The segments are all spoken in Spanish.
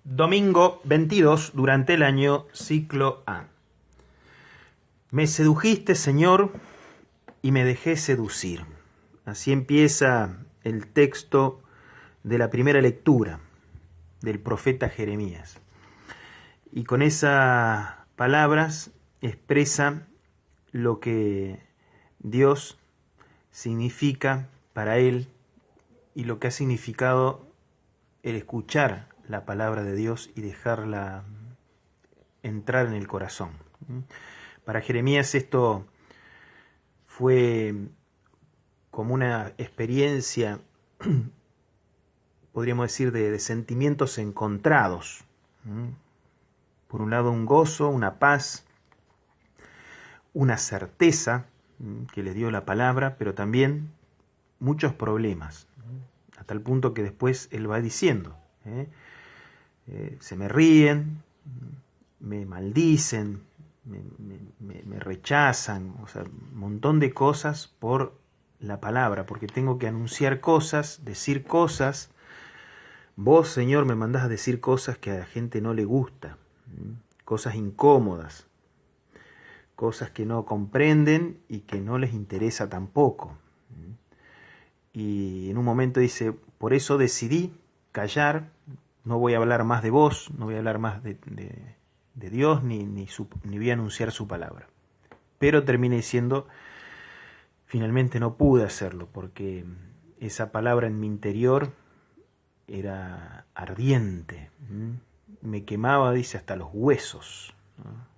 Domingo 22 durante el año ciclo A. Me sedujiste, Señor, y me dejé seducir. Así empieza el texto de la primera lectura del profeta Jeremías. Y con esas palabras expresa lo que Dios significa para él y lo que ha significado el escuchar la palabra de Dios y dejarla entrar en el corazón. Para Jeremías esto fue como una experiencia, podríamos decir, de sentimientos encontrados. Por un lado un gozo, una paz, una certeza que le dio la palabra, pero también muchos problemas, a tal punto que después él va diciendo, se me ríen, me maldicen, me rechazan, o sea, un montón de cosas por la palabra, porque tengo que anunciar cosas, decir cosas. Vos, Señor, me mandás a decir cosas que a la gente no le gusta, cosas incómodas, cosas que no comprenden y que no les interesa tampoco. Y en un momento dice, por eso decidí callar, no voy a hablar más de vos, no voy a hablar más de Dios, ni voy a anunciar su palabra. Pero termina diciendo, finalmente no pude hacerlo, porque esa palabra en mi interior era ardiente, me quemaba, dice, hasta los huesos, ¿no?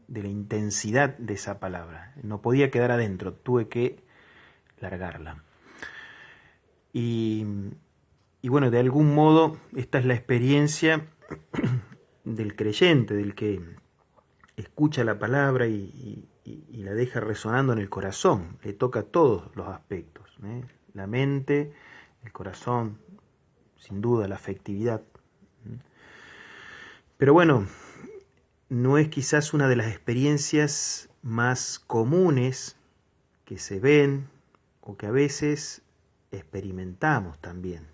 de la intensidad de esa palabra. No podía quedar adentro, tuve que largarla. Y bueno, de algún modo esta es la experiencia del creyente, del que escucha la palabra y la deja resonando en el corazón, le toca todos los aspectos, la mente, el corazón, sin duda la afectividad. Pero bueno, no es quizás una de las experiencias más comunes que se ven o que a veces experimentamos también,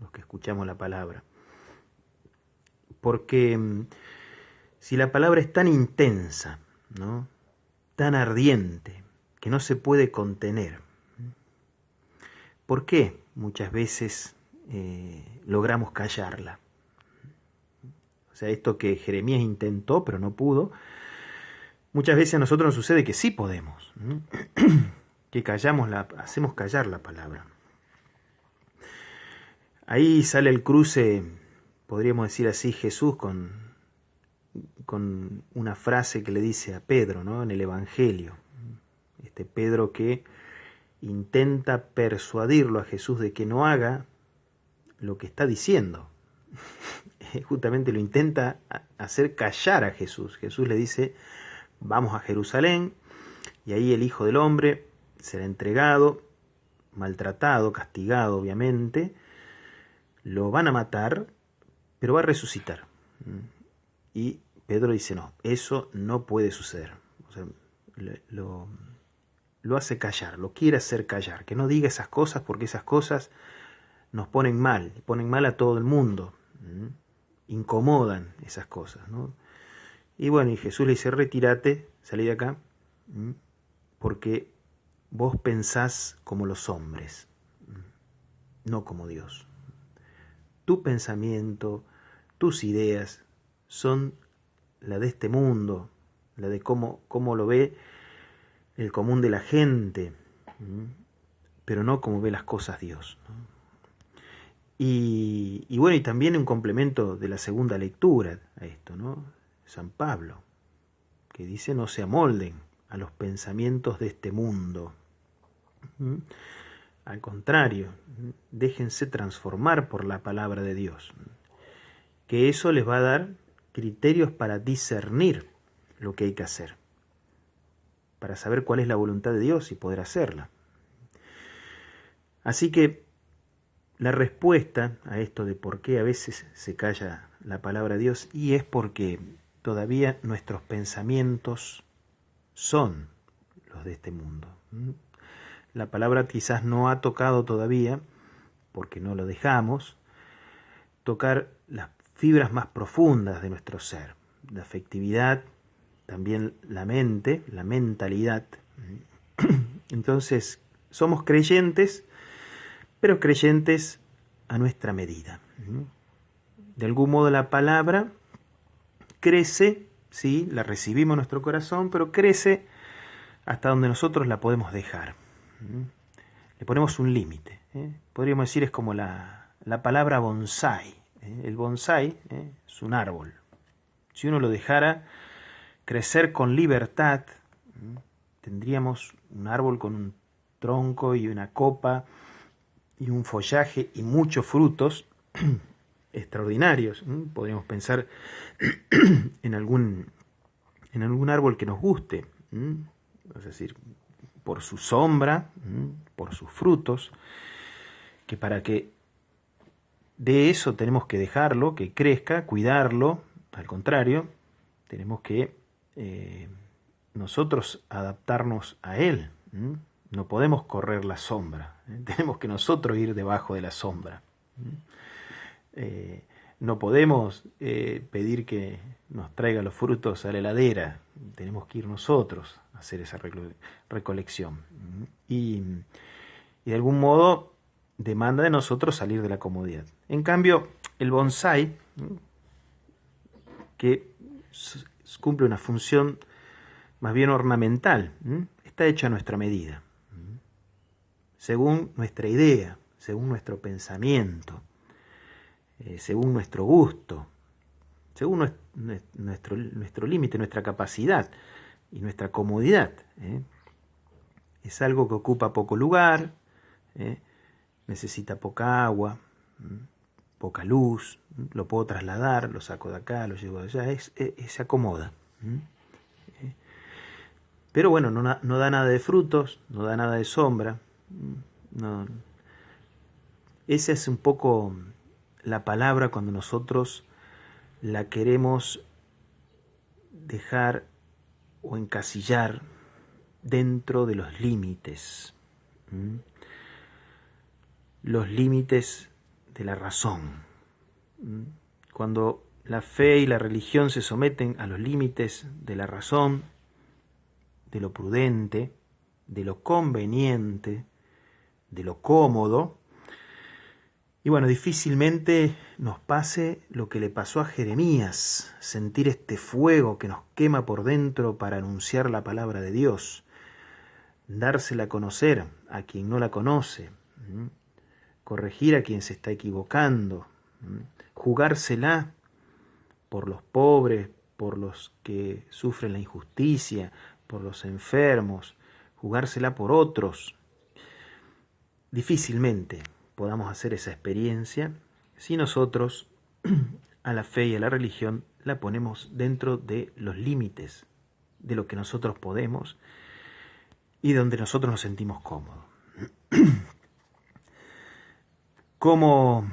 los que escuchamos la palabra. Porque si la palabra es tan intensa, ¿no?, tan ardiente, que no se puede contener, ¿por qué muchas veces logramos callarla? O sea, esto que Jeremías intentó, pero no pudo, muchas veces a nosotros nos sucede que sí podemos, que hacemos callar la palabra. Ahí sale el cruce, podríamos decir así, Jesús con una frase que le dice a Pedro, ¿no?, en el Evangelio. Este Pedro que intenta persuadirlo a Jesús de que no haga lo que está diciendo. Justamente lo intenta hacer callar a Jesús. Jesús le dice, vamos a Jerusalén, y ahí el Hijo del Hombre será entregado, maltratado, castigado, obviamente, lo van a matar, pero va a resucitar. Y Pedro dice, no, eso no puede suceder. O sea, lo hace callar, lo quiere hacer callar, que no diga esas cosas porque esas cosas nos ponen mal a todo el mundo, incomodan esas cosas, ¿no? Y bueno, y Jesús le dice, retírate, salí de acá, porque vos pensás como los hombres, no como Dios. Tu pensamiento, tus ideas son la de este mundo, la de cómo lo ve el común de la gente, pero no como ve las cosas Dios, ¿no? Y bueno, y también un complemento de la segunda lectura a esto, ¿no? San Pablo, que dice, no se amolden a los pensamientos de este mundo. Al contrario, déjense transformar por la palabra de Dios, que eso les va a dar criterios para discernir lo que hay que hacer, para saber cuál es la voluntad de Dios y poder hacerla. Así que la respuesta a esto de por qué a veces se calla la palabra de Dios, y es porque todavía nuestros pensamientos son los de este mundo. La palabra quizás no ha tocado todavía, porque no lo dejamos, tocar las fibras más profundas de nuestro ser, la afectividad, también la mente, la mentalidad. Entonces, somos creyentes, pero creyentes a nuestra medida. De algún modo la palabra crece, sí, la recibimos en nuestro corazón, pero crece hasta donde nosotros la podemos dejar. Le ponemos un límite. Podríamos decir, es como la palabra bonsai. El bonsai es un árbol. Si uno lo dejara crecer con libertad, tendríamos un árbol con un tronco y una copa y un follaje y muchos frutos extraordinarios. Podríamos pensar en algún árbol que nos guste, es decir, por su sombra, por sus frutos, que para que de eso tenemos que dejarlo, que crezca, cuidarlo. Al contrario, tenemos que nosotros adaptarnos a él. No podemos correr la sombra, tenemos que nosotros ir debajo de la sombra. No podemos pedir que nos traiga los frutos a la heladera, tenemos que ir nosotros a hacer esa recolección. Y de algún modo demanda de nosotros salir de la comodidad. En cambio, el bonsai, que cumple una función más bien ornamental, está hecho a nuestra medida, según nuestra idea, según nuestro pensamiento, según nuestro gusto, según nuestro límite, nuestra capacidad y nuestra comodidad. Es algo que ocupa poco lugar, necesita poca agua, poca luz, lo puedo trasladar, lo saco de acá, lo llevo de allá, se acomoda. Pero bueno, no da nada de frutos, no da nada de sombra. No. Esa es un poco la palabra cuando nosotros la queremos dejar o encasillar dentro de los límites. Los límites de la razón. Cuando la fe y la religión se someten a los límites de la razón, de lo prudente, de lo conveniente, de lo cómodo, y bueno, difícilmente nos pase lo que le pasó a Jeremías, sentir este fuego que nos quema por dentro para anunciar la palabra de Dios, dársela a conocer a quien no la conoce, corregir a quien se está equivocando, jugársela por los pobres, por los que sufren la injusticia, por los enfermos, jugársela por otros. Difícilmente podamos hacer esa experiencia si nosotros a la fe y a la religión la ponemos dentro de los límites de lo que nosotros podemos y donde nosotros nos sentimos cómodos. ¿Cómo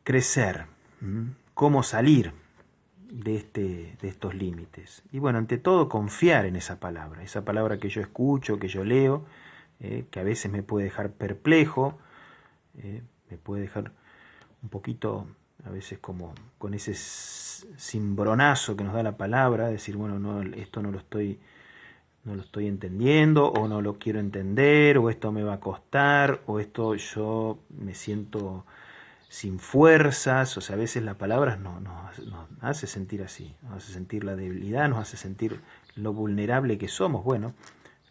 crecer? ¿Cómo salir de estos límites? Y bueno, ante todo confiar en esa palabra que yo escucho, que yo leo, que a veces me puede dejar perplejo, me puede dejar un poquito, a veces como con ese cimbronazo que nos da la palabra, decir, bueno, no, esto no lo estoy entendiendo, o no lo quiero entender, o esto me va a costar, o esto yo me siento sin fuerzas. O sea, a veces la palabra nos hace sentir así, nos hace sentir la debilidad, nos hace sentir lo vulnerable que somos. Bueno,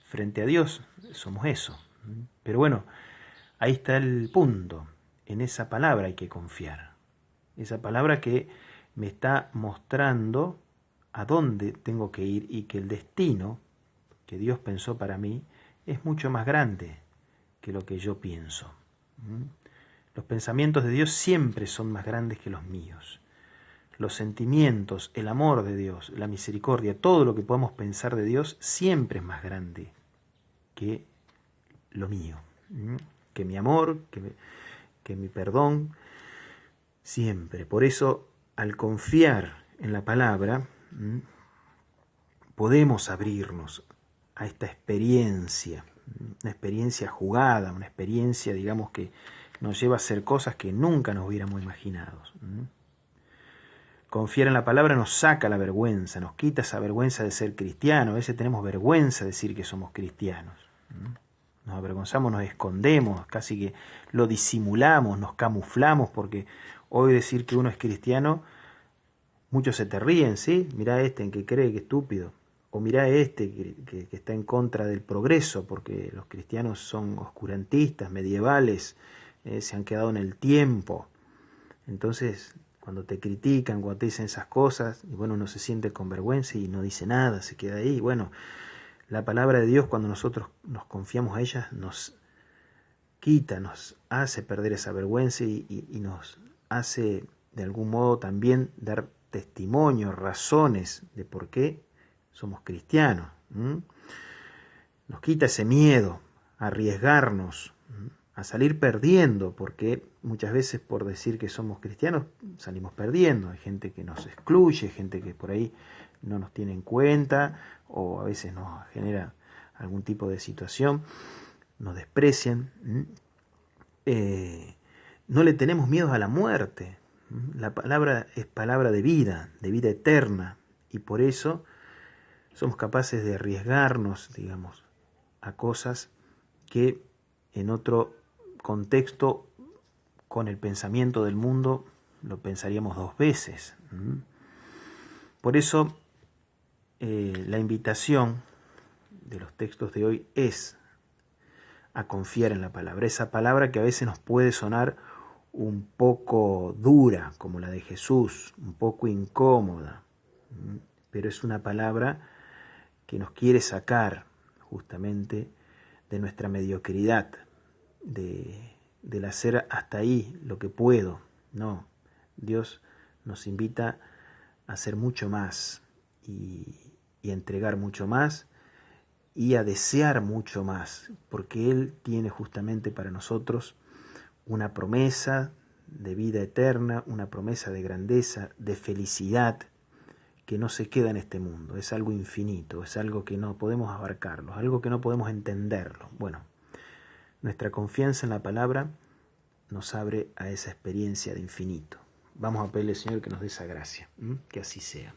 frente a Dios somos eso. Pero bueno, ahí está el punto. En esa palabra hay que confiar. Esa palabra que me está mostrando a dónde tengo que ir y que el destino que Dios pensó para mí es mucho más grande que lo que yo pienso. Los pensamientos de Dios siempre son más grandes que los míos. Los sentimientos, el amor de Dios, la misericordia, todo lo que podamos pensar de Dios siempre es más grande que lo mío. Que mi amor, que mi perdón, siempre. Por eso, al confiar en la palabra, podemos abrirnos a esta experiencia, una experiencia jugada, una experiencia, digamos, que nos lleva a hacer cosas que nunca nos hubiéramos imaginado. Confiar en la palabra nos saca la vergüenza, nos quita esa vergüenza de ser cristiano. A veces tenemos vergüenza de decir que somos cristianos. Nos avergonzamos, nos escondemos, casi que lo disimulamos, nos camuflamos, porque hoy decir que uno es cristiano, muchos se te ríen, ¿sí? Mirá este en que cree, que estúpido. O mirá este que está en contra del progreso, porque los cristianos son oscurantistas, medievales, se han quedado en el tiempo. Entonces, cuando te critican, cuando te dicen esas cosas, y bueno, uno se siente con vergüenza y no dice nada, se queda ahí. Bueno, la palabra de Dios, cuando nosotros nos confiamos a ella, nos quita, nos hace perder esa vergüenza y nos hace de algún modo también dar testimonio, razones de por qué somos cristianos. Nos quita ese miedo a arriesgarnos, a salir perdiendo, porque muchas veces por decir que somos cristianos salimos perdiendo. Hay gente que nos excluye, gente que por ahí no nos tiene en cuenta, o a veces nos genera algún tipo de situación, nos desprecian. No le tenemos miedo a la muerte. La palabra es palabra de vida eterna, y por eso somos capaces de arriesgarnos, digamos, a cosas que en otro contexto, con el pensamiento del mundo, lo pensaríamos dos veces. Por eso, la invitación de los textos de hoy es a confiar en la palabra. Esa palabra que a veces nos puede sonar un poco dura, como la de Jesús, un poco incómoda, pero es una palabra que nos quiere sacar justamente de nuestra mediocridad, del hacer hasta ahí lo que puedo. No, Dios nos invita a hacer mucho más y entregar mucho más y a desear mucho más, porque Él tiene justamente para nosotros una promesa de vida eterna, una promesa de grandeza, de felicidad, que no se queda en este mundo. Es algo infinito, es algo que no podemos abarcarlo, algo que no podemos entenderlo. Bueno, nuestra confianza en la palabra nos abre a esa experiencia de infinito. Vamos a pedirle al Señor que nos dé esa gracia, que así sea.